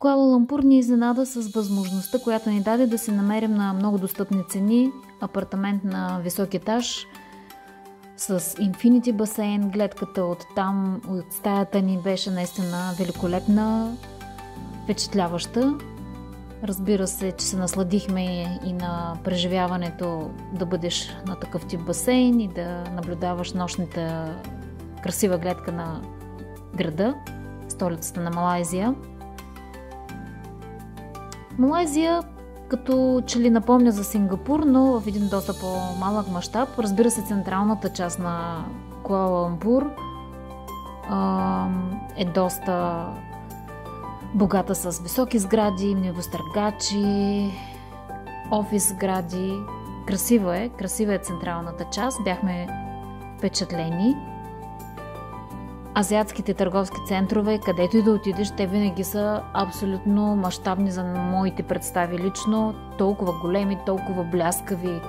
Куала Лумпур ни изненада с възможността, която ни даде да си намерим на много достъпни цени апартамент на висок етаж с инфинити басейн. Гледката от там, от стаята ни беше наистина великолепна, впечатляваща. Разбира се, че се насладихме и на преживяването да бъдеш на такъв тип басейн и да наблюдаваш нощната красива гледка на града, столицата на Малайзия. Малайзия като че ли напомня за Сингапур, но в един доста по-малък мащаб. Разбира се, централната част на Куала Лумпур е доста богата с високи сгради, небостъргачи, офис сгради. Красива е централната част. Бяхме впечатлени. Азиатските търговски центрове, където и да отидеш, те винаги са абсолютно мащабни за моите представи лично. Толкова големи, толкова бляскави,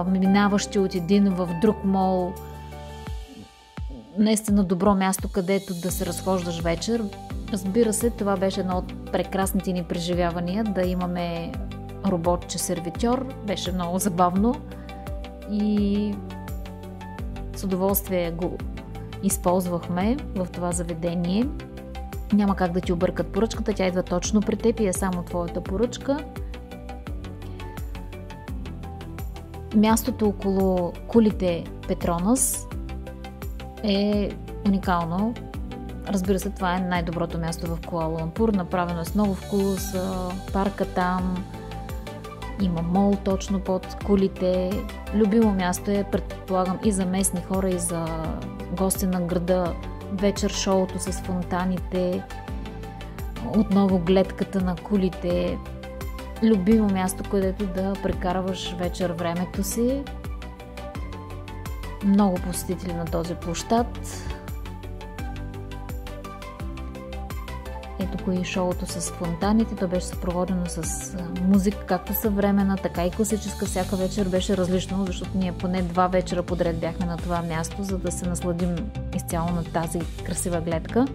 минаващи от един в друг мол. Наистина добро място, където да се разхождаш вечер. Разбира се, това беше едно от прекрасните ни преживявания, да имаме роботче-сервитьор. Беше много забавно и с удоволствие го използвахме в това заведение. Няма как да ти объркат поръчката, тя идва точно при теб и е само твоята поръчка. Мястото около кулите Петронас е уникално. Разбира се, това е най-доброто място в Куала Лумпур. Направено е с много вкус, парка там, има мол точно под кулите. Любимо място е, предполагам, и за местни хора, и за гости на града. Вечер шоуто с фонтаните, отново гледката на кулите. Любимо място, където да прекарваш вечер времето си. Много посетители на този площад. Ето го и шоуто с фонтаните. То беше съпроводено с музика, както съвременна, така и класическа. Всяка вечер беше различно, защото ние поне 2 вечера подред бяхме на това място, за да се насладим изцяло на тази красива гледка.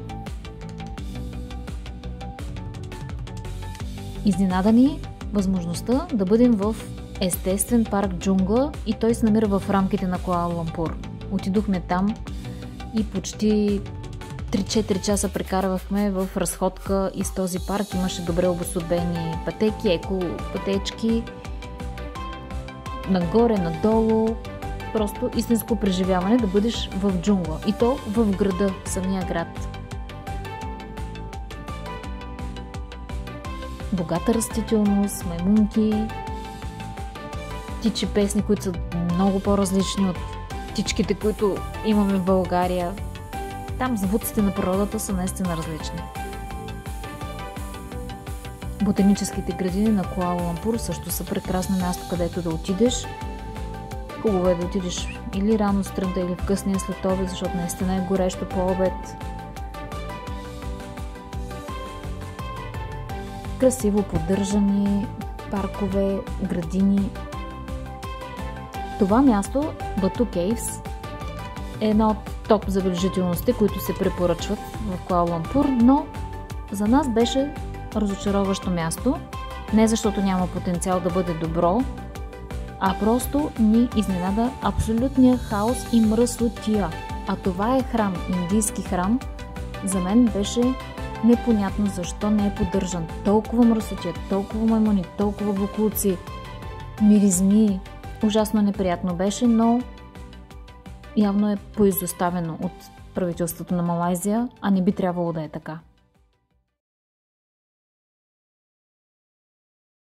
Изненада ни възможността да бъдем в естествен парк Джунгла и той се намира в рамките на Куала Лумпур. Отидохме там и почти 3-4 часа прекарвахме в разходка из този парк. Имаше добре обособени пътеки, екопътечки, нагоре, надолу. Просто истинско преживяване да бъдеш в джунгла. И то в града, в самия град. Богата растителност, маймунки, птичи песни, които са много по-различни от птичките, които имаме в България. Там звуците на природата са наистина различни. Ботаническите градини на Куала Лумпур също са прекрасно място, където да отидеш. Хубаво е да отидеш или рано сутринта, или в късния следобед, защото наистина е горещо по обед. Красиво поддържани паркове, градини. Това място, Бату Кейвс, е една от топ забележителности, които се препоръчват в Куала Лумпур, но за нас беше разочароващо място. Не защото няма потенциал да бъде добро, а просто ни изненада абсолютния хаос и мръсотия. А това е храм, индийски храм. За мен беше непонятно защо не е поддържан. Толкова мръсотия, толкова маймуни, толкова боклуци, миризми. Ужасно неприятно беше, но явно е поизоставено от правителството на Малайзия, а не би трябвало да е така.